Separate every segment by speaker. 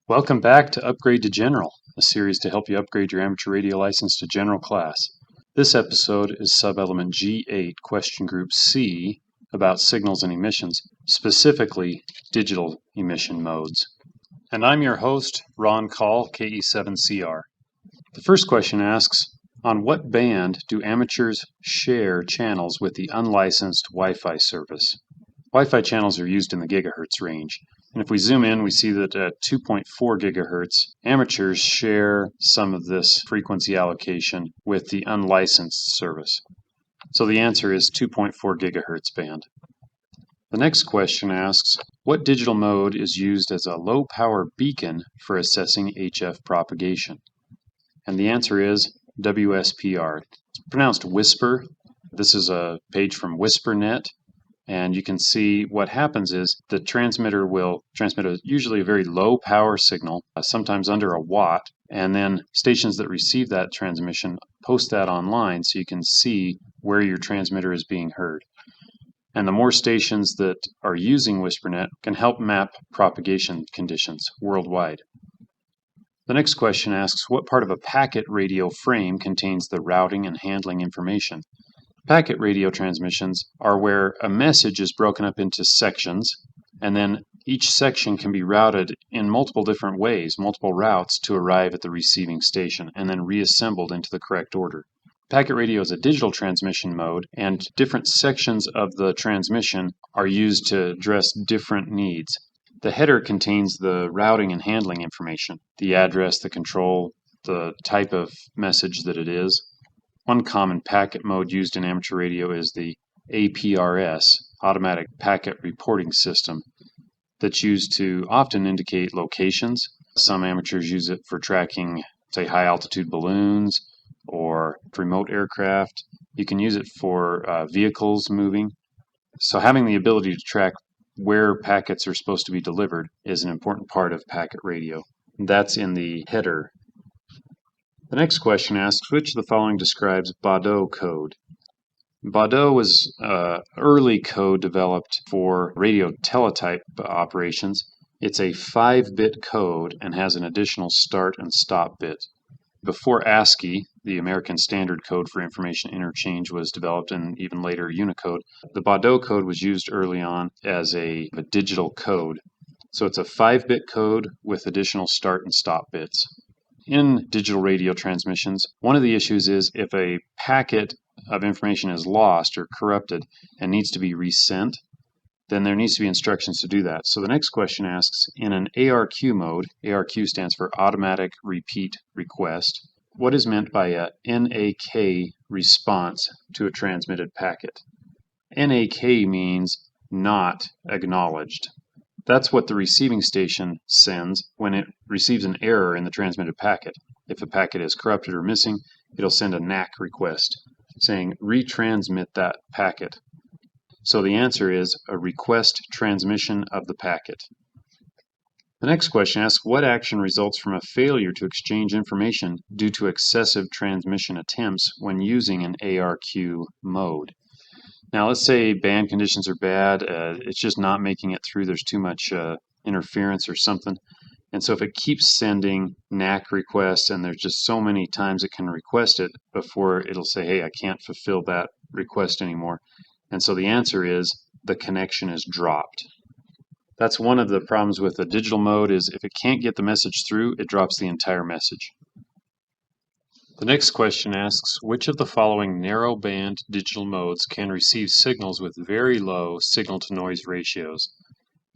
Speaker 1: Welcome back to Upgrade to General, a series to help you upgrade your amateur radio license to General class. This episode is Subelement G8, Question Group C, about signals and emissions, specifically digital emission modes. And I'm your host, Ron Call, KE7CR. The first question asks, on what band do amateurs share channels with the unlicensed Wi-Fi service? Wi-Fi channels are used in the gigahertz range. And if we zoom in, we see that at 2.4 gigahertz, amateurs share some of this frequency allocation with the unlicensed service. So the answer is 2.4 gigahertz band. The next question asks, what digital mode is used as a low-power beacon for assessing HF propagation? And the answer is WSPR. It's pronounced whisper. This is a page from WhisperNet. And you can see what happens is the transmitter will transmit usually a very low power signal, sometimes under a watt, and then stations that receive that transmission post that online so you can see where your transmitter is being heard. And the more stations that are using WhisperNet can help map propagation conditions worldwide. The next question asks, what part of a packet radio frame contains the routing and handling information? Packet radio transmissions are where a message is broken up into sections, and then each section can be routed in multiple different ways, multiple routes to arrive at the receiving station, and then reassembled into the correct order. Packet radio is a digital transmission mode, and different sections of the transmission are used to address different needs. The header contains the routing and handling information, the address, the control, the type of message that it is. One common packet mode used in amateur radio is the APRS, Automatic Packet Reporting System, that's used to often indicate locations. Some amateurs use it for tracking, say, high-altitude balloons or remote aircraft. You can use it for vehicles moving. So having the ability to track where packets are supposed to be delivered is an important part of packet radio. That's in the header. The next question asks, which of the following describes Baudot code? Baudot was early code developed for radio teletype operations. It's a 5-bit code and has an additional start and stop bit. Before ASCII, the American Standard Code for Information Interchange, was developed, and even later Unicode, the Baudot code was used early on as a digital code. So it's a 5-bit code with additional start and stop bits. In digital radio transmissions, one of the issues is if a packet of information is lost or corrupted and needs to be resent, then there needs to be instructions to do that. So the next question asks, in an ARQ mode, ARQ stands for Automatic Repeat Request, what is meant by a NAK response to a transmitted packet? NAK means not acknowledged. That's what the receiving station sends when it receives an error in the transmitted packet. If a packet is corrupted or missing, it'll send a NAK request saying retransmit that packet. So the answer is a request transmission of the packet. The next question asks, what action results from a failure to exchange information due to excessive transmission attempts when using an ARQ mode? Now, let's say band conditions are bad, it's just not making it through, there's too much interference or something. And so if it keeps sending NAK requests and there's just so many times it can request it before it'll say, hey, I can't fulfill that request anymore. And so the answer is the connection is dropped. That's one of the problems with a digital mode is if it can't get the message through, it drops the entire message. The next question asks, which of the following narrow-band digital modes can receive signals with very low signal-to-noise ratios?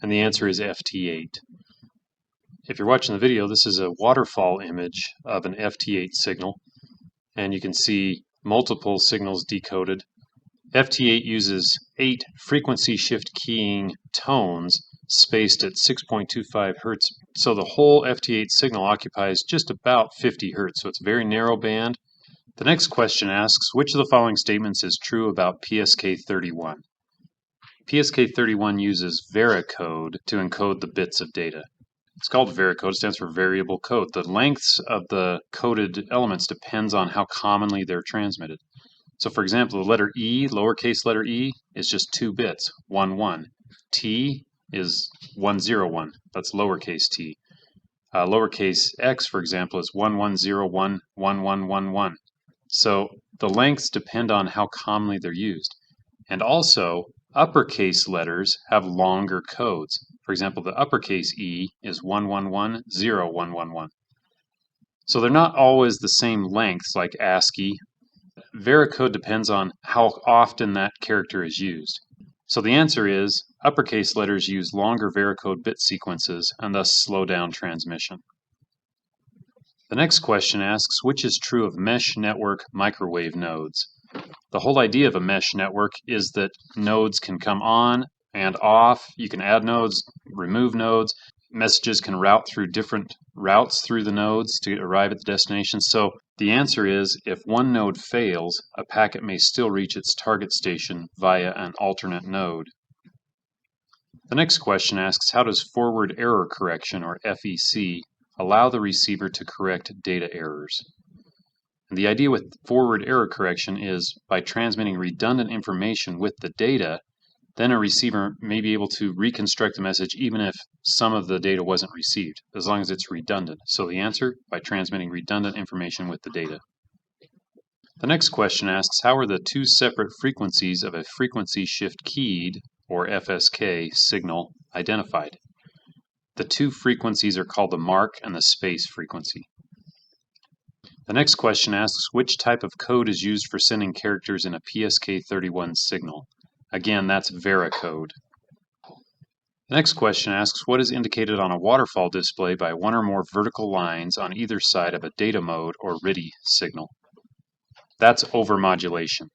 Speaker 1: And the answer is FT8. If you're watching the video, this is a waterfall image of an FT8 signal, and you can see multiple signals decoded. FT8 uses 8 frequency shift keying tones spaced at 6.25 hertz. So the whole FT8 signal occupies just about 50 hertz, so it's very narrow band. The next question asks, which of the following statements is true about PSK31? PSK31 uses varicode to encode the bits of data. It's called varicode, it stands for variable code. The lengths of the coded elements depends on how commonly they're transmitted. So for example, the letter E, lowercase letter e, is just 2 bits, 1, 1. T is 101, that's lowercase t. Lowercase x, for example, is 11011111. So the lengths depend on how commonly they're used. And also, uppercase letters have longer codes. For example, the uppercase E is 11101111. So they're not always the same lengths like ASCII. Varicode depends on how often that character is used. So the answer is uppercase letters use longer varicode bit sequences and thus slow down transmission. The next question asks, which is true of mesh network microwave nodes? The whole idea of a mesh network is that nodes can come on and off. You can add nodes, remove nodes. Messages can route through different routes through the nodes to arrive at the destination. So the answer is, if one node fails, a packet may still reach its target station via an alternate node. The next question asks, how does forward error correction, or FEC, allow the receiver to correct data errors? And the idea with forward error correction is by transmitting redundant information with the data, then a receiver may be able to reconstruct the message even if some of the data wasn't received, as long as it's redundant. So the answer, by transmitting redundant information with the data. The next question asks, how are the two separate frequencies of a frequency shift keyed, or FSK, signal identified? The two frequencies are called the mark and the space frequency. The next question asks, which type of code is used for sending characters in a PSK31 signal? Again, that's varicode. The next question asks, what is indicated on a waterfall display by one or more vertical lines on either side of a data mode or RTTY signal? That's overmodulation.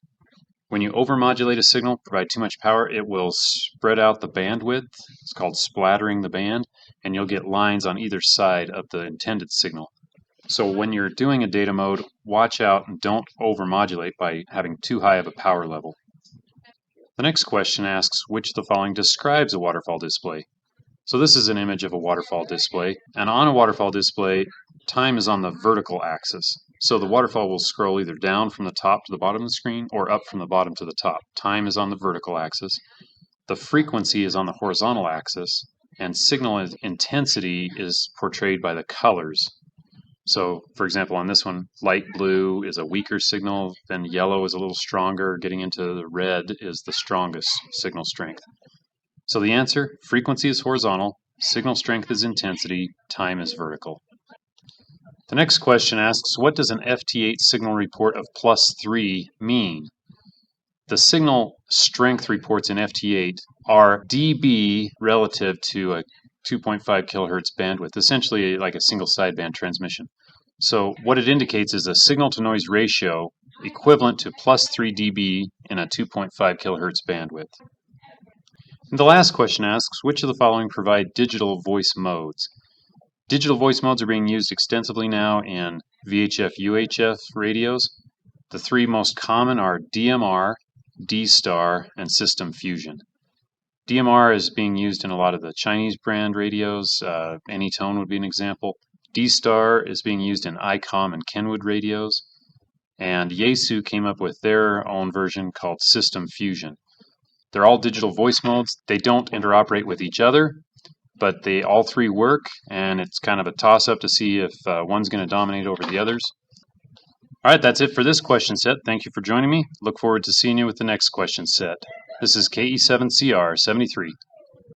Speaker 1: When you overmodulate a signal, provide too much power, it will spread out the bandwidth. It's called splattering the band, and you'll get lines on either side of the intended signal. So when you're doing a data mode, watch out and don't overmodulate by having too high of a power level. The next question asks, which of the following describes a waterfall display? So this is an image of a waterfall display, and on a waterfall display, time is on the vertical axis. So the waterfall will scroll either down from the top to the bottom of the screen or up from the bottom to the top. Time is on the vertical axis. The frequency is on the horizontal axis, and signal intensity is portrayed by the colors. So, for example, on this one, light blue is a weaker signal, then yellow is a little stronger, getting into the red is the strongest signal strength. So the answer, frequency is horizontal, signal strength is intensity, time is vertical. The next question asks, what does an FT8 signal report of +3 mean? The signal strength reports in FT8 are dB relative to a 2.5 kilohertz bandwidth, essentially like a single sideband transmission. So what it indicates is a signal-to-noise ratio equivalent to +3 dB in a 2.5 kilohertz bandwidth. And the last question asks, which of the following provide digital voice modes? Digital voice modes are being used extensively now in VHF-UHF radios. The three most common are DMR, D-Star, and System Fusion. DMR is being used in a lot of the Chinese brand radios. Anytone would be an example. D-Star is being used in ICOM and Kenwood radios. And Yaesu came up with their own version called System Fusion. They're all digital voice modes. They don't interoperate with each other, but they all three work, and it's kind of a toss-up to see if one's going to dominate over the others. All right, that's it for this question set. Thank you for joining me. Look forward to seeing you with the next question set. This is KE7CR 73.